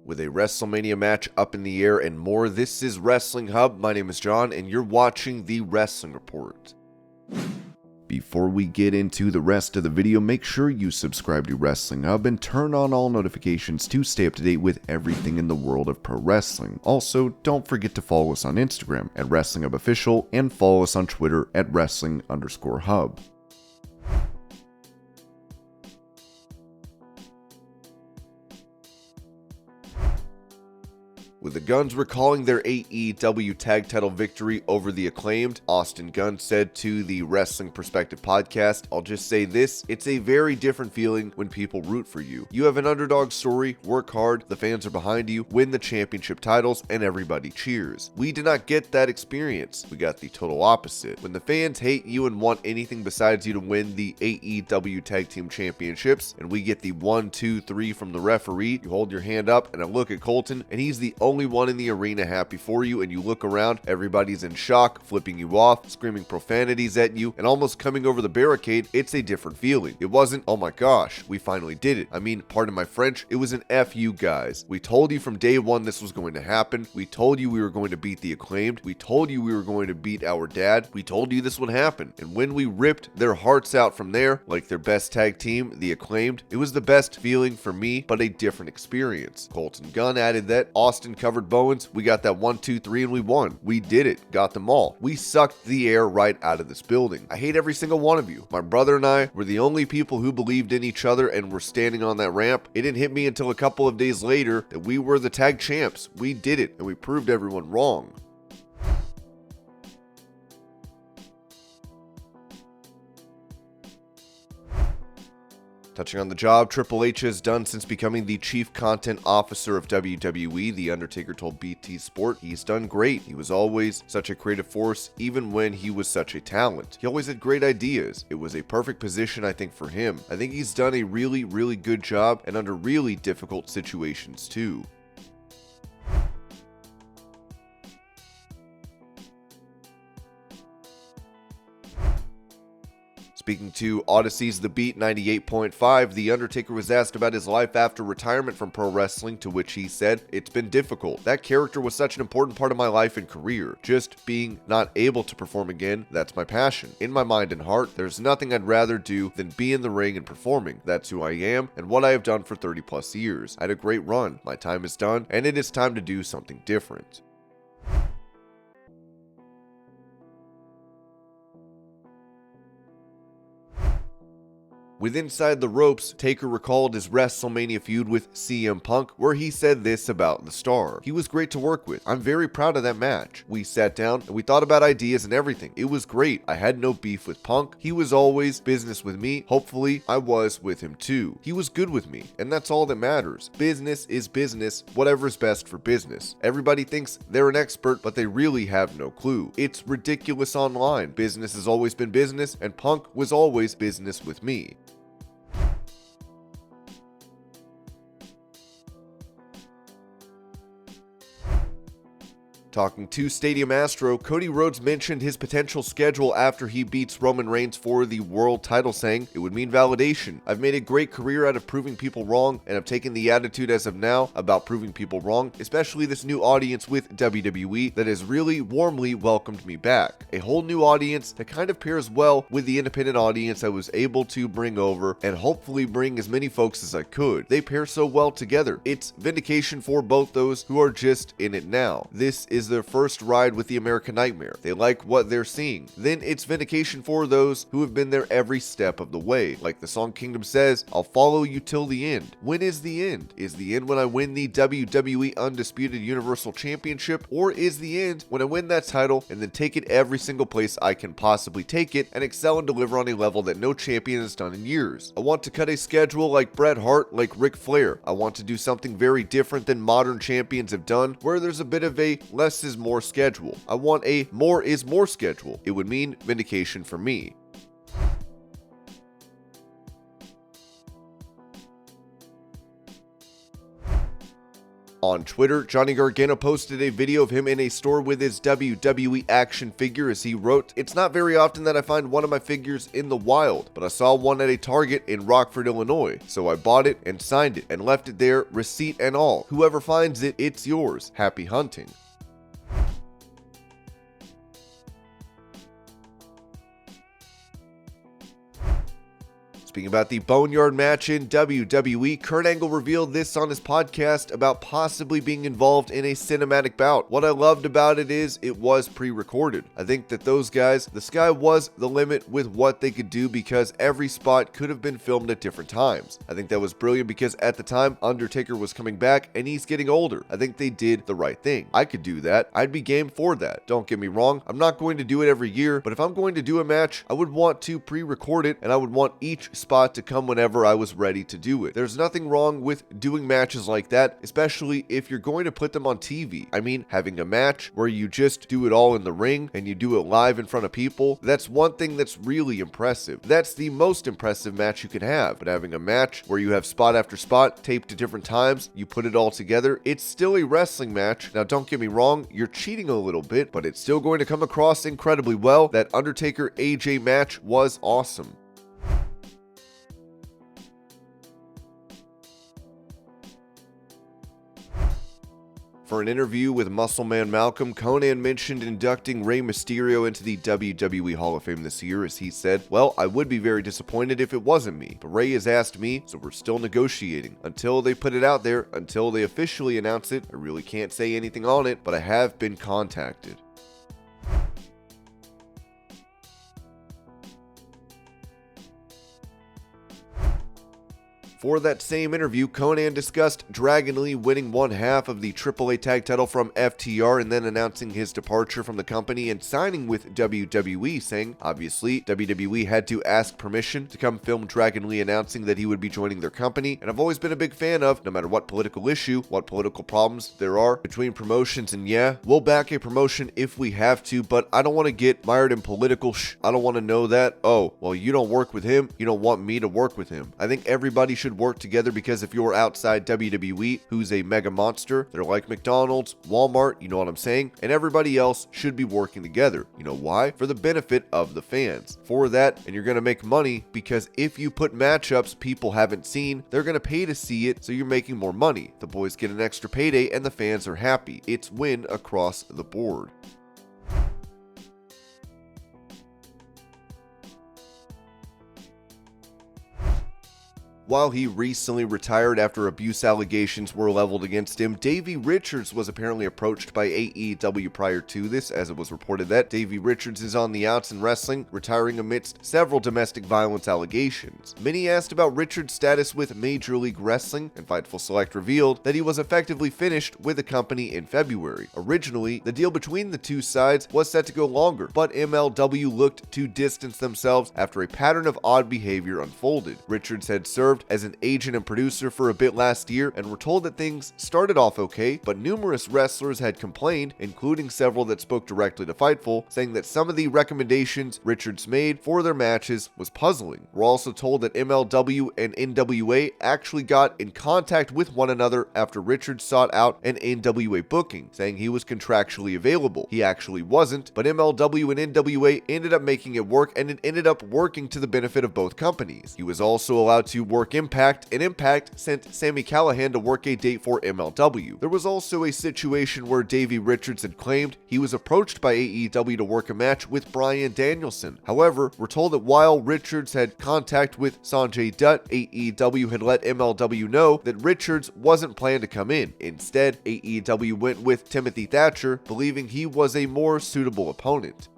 With a WrestleMania match up in the air and more, this is Wrestling Hub. My name is John, and you're watching the Wrestling Report. Before we get into the rest of the video, make sure you subscribe to Wrestling Hub and turn on all notifications to stay up to date with everything in the world of pro wrestling. Also, don't forget to follow us on Instagram at Wrestling Hub Official and follow us on Twitter at Wrestling_Hub. With the Guns recalling their AEW tag title victory over the Acclaimed, Austin Gunn said to the Wrestling Perspective podcast, "I'll just say this, it's a very different feeling when people root for you. You have an underdog story, work hard, the fans are behind you, win the championship titles, and everybody cheers. We did not get that experience. We got the total opposite. When the fans hate you and want anything besides you to win the AEW Tag Team Championships, and we get the 1, 2, 3 from the referee, you hold your hand up, and I look at Colton, and he's the only one in the arena happy for you, and you look around, everybody's in shock, flipping you off, screaming profanities at you, and almost coming over the barricade. It's a different feeling. It wasn't, oh my gosh, we finally did it. I mean, pardon my French, it was an F you guys. We told you from day one this was going to happen. We told you we were going to beat the Acclaimed. We told you we were going to beat our dad. We told you this would happen. And when we ripped their hearts out from there, like their best tag team, the Acclaimed, it was the best feeling for me, but a different experience." Colton Gunn added that Austin covered Bowens, we got that 1, 2, 3 and we won. We did it. Got them all. We sucked the air right out of this building. I hate every single one of you. My brother and I were the only people who believed in each other and were standing on that ramp. It didn't hit me until a couple of days later that we were the tag champs. We did it, and we proved everyone wrong. Touching on the job Triple H has done since becoming the chief content officer of WWE, The Undertaker told BT Sport, "He's done great. He was always such a creative force, even when he was such a talent. He always had great ideas. It was a perfect position, I think, for him. I think he's done a really, really good job, and under really difficult situations, too." Speaking to Odyssey's The Beat 98.5, The Undertaker was asked about his life after retirement from pro wrestling, to which he said, "It's been difficult. That character was such an important part of my life and career. Just being not able to perform again, that's my passion. In my mind and heart, there's nothing I'd rather do than be in the ring and performing. That's who I am and what I have done for 30 plus years. I had a great run. My time is done, and it is time to do something different." With Inside the Ropes, Taker recalled his WrestleMania feud with CM Punk, where he said this about the Star. "He was great to work with. I'm very proud of that match. We sat down and we thought about ideas and everything. It was great. I had no beef with Punk. He was always business with me. Hopefully, I was with him too. He was good with me, and that's all that matters. Business is business, whatever's best for business. Everybody thinks they're an expert, but they really have no clue. It's ridiculous online. Business has always been business, and Punk was always business with me." Talking to Stadium Astro, Cody Rhodes mentioned his potential schedule after he beats Roman Reigns for the world title, saying, "It would mean validation. I've made a great career out of proving people wrong, and I've taken the attitude as of now about proving people wrong, especially this new audience with WWE that has really warmly welcomed me back. A whole new audience that kind of pairs well with the independent audience I was able to bring over and hopefully bring as many folks as I could. They pair so well together. It's vindication for both those who are just in it now. This is their first ride with the American Nightmare. They like what they're seeing. Then it's vindication for those who have been there every step of the way. Like the song Kingdom says, I'll follow you till the end. When is the end? Is the end when I win the WWE Undisputed Universal Championship? Or is the end when I win that title and then take it every single place I can possibly take it and excel and deliver on a level that no champion has done in years? I want to cut a schedule like Bret Hart, like Ric Flair. I want to do something very different than modern champions have done, where there's a bit of a less is more schedule. I want a more is more schedule. It would mean vindication for me." On Twitter, Johnny Gargano posted a video of him in a store with his WWE action figure as he wrote, "It's not very often that I find one of my figures in the wild, but I saw one at a Target in Rockford, Illinois, so I bought it and signed it and left it there, receipt and all. Whoever finds it, it's yours. Happy hunting." Speaking about the Boneyard match in WWE, Kurt Angle revealed this on his podcast about possibly being involved in a cinematic bout. What I loved about it is it was pre-recorded. I think that those guys, the sky was the limit with what they could do because every spot could have been filmed at different times. I think that was brilliant because at the time, Undertaker was coming back and he's getting older. I think they did the right thing. I could do that. I'd be game for that. Don't get me wrong, I'm not going to do it every year, but if I'm going to do a match, I would want to pre-record it and I would want each spot to come whenever I was ready to do it. There's nothing wrong with doing matches like that, especially if you're going to put them on TV. I mean, having a match where you just do it all in the ring and you do it live in front of people, that's one thing that's really impressive. That's the most impressive match you can have. But having a match where you have spot after spot taped at different times, you put it all together, it's still a wrestling match. Now, don't get me wrong, you're cheating a little bit, but it's still going to come across incredibly well. That Undertaker AJ match was awesome. For an interview with Muscle Man Malcolm, Konnan mentioned inducting Rey Mysterio into the WWE Hall of Fame this year as he said, "Well, I would be very disappointed if it wasn't me, but Rey has asked me, so we're still negotiating. Until they put it out there, until they officially announce it, I really can't say anything on it, but I have been contacted." For that same interview, Konnan discussed Dragon Lee winning one half of the AAA tag title from FTR and then announcing his departure from the company and signing with WWE, saying, obviously, WWE had to ask permission to come film Dragon Lee announcing that he would be joining their company, and I've always been a big fan of, no matter what political issue, what political problems there are between promotions, and yeah, we'll back a promotion if we have to, but I don't want to get mired in political I don't want to know that, oh, well, you don't work with him, you don't want me to work with him. I think everybody should work together because if you're outside WWE, who's a mega monster, they're like McDonald's, Walmart, you know what I'm saying, and everybody else should be working together. You know why? For the benefit of the fans. For that, and you're going to make money because if you put matchups people haven't seen, they're going to pay to see it, so you're making more money. The boys get an extra payday and the fans are happy. It's win across the board. While he recently retired after abuse allegations were leveled against him, Davey Richards was apparently approached by AEW prior to this, as it was reported that Davey Richards is on the outs in wrestling, retiring amidst several domestic violence allegations. Many asked about Richards' status with Major League Wrestling, and Fightful Select revealed that he was effectively finished with the company in February. Originally, the deal between the two sides was set to go longer, but MLW looked to distance themselves after a pattern of odd behavior unfolded. Richards had served as an agent and producer for a bit last year, and were told that things started off okay, but numerous wrestlers had complained, including several that spoke directly to Fightful, saying that some of the recommendations Richards made for their matches was puzzling. We're also told that MLW and NWA actually got in contact with one another after Richards sought out an NWA booking, saying he was contractually available. He actually wasn't, but MLW and NWA ended up making it work, and it ended up working to the benefit of both companies. He was also allowed to work Impact, and Impact sent Sami Callihan to work a date for MLW. There was also a situation where Davey Richards had claimed he was approached by AEW to work a match with Bryan Danielson. However, we're told that while Richards had contact with Sanjay Dutt, AEW had let MLW know that Richards wasn't planned to come in. Instead, AEW went with Timothy Thatcher, believing he was a more suitable opponent.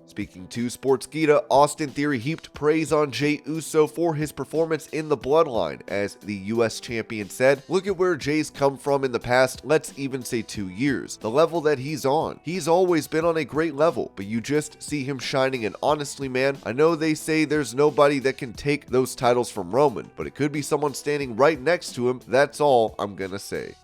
Speaking to Sportskeeda, Austin Theory heaped praise on Jey Uso for his performance in the Bloodline. As the US champion said, "Look at where Jey's come from in the past, let's even say 2 years. The level that he's on. He's always been on a great level, but you just see him shining, and honestly, man, I know they say there's nobody that can take those titles from Roman, but it could be someone standing right next to him. That's all I'm gonna say."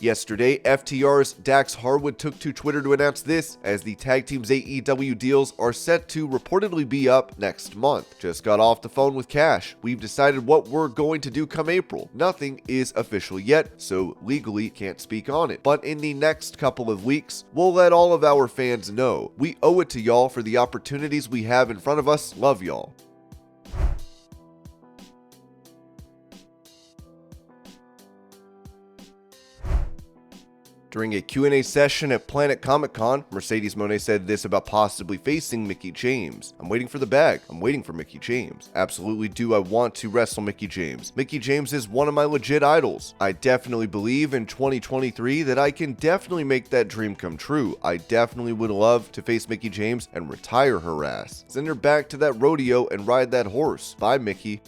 Yesterday, FTR's Dax Harwood took to Twitter to announce this, as the tag team's AEW deals are set to reportedly be up next month. Just got off the phone with Cash. We've decided what we're going to do come April. Nothing is official yet, so legally can't speak on it. But in the next couple of weeks, we'll let all of our fans know. We owe it to y'all for the opportunities we have in front of us. Love y'all. During a Q&A session at Planet Comic Con, Mercedes Mone said this about possibly facing Mickie James. I'm waiting for the bag. I'm waiting for Mickie James. Absolutely do I want to wrestle Mickie James. Mickie James is one of my legit idols. I definitely believe in 2023 that I can definitely make that dream come true. I definitely would love to face Mickie James and retire her ass. Send her back to that rodeo and ride that horse. Bye, Mickie.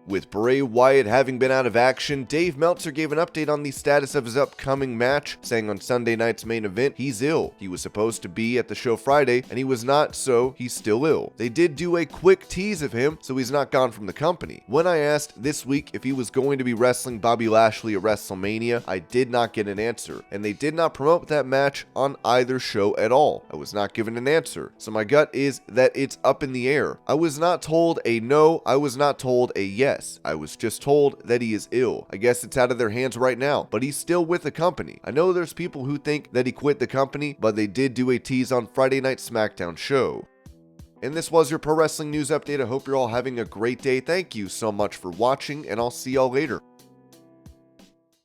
With Bray Wyatt having been out of action, Dave Meltzer gave an update on the status of his upcoming match, saying on Sunday night's main event, he's ill. He was supposed to be at the show Friday, and he was not, so he's still ill. They did do a quick tease of him, so he's not gone from the company. When I asked this week if he was going to be wrestling Bobby Lashley at WrestleMania, I did not get an answer, and they did not promote that match on either show at all. I was not given an answer, so my gut is that it's up in the air. I was not told a no, I was not told a yes. I was just told that he is ill. I guess it's out of their hands right now, but he's still with the company. I know there's people who think that he quit the company, but they did do a tease on Friday Night SmackDown show. And this was your pro wrestling news update. I hope you're all having a great day. Thank you so much for watching, and I'll see y'all later.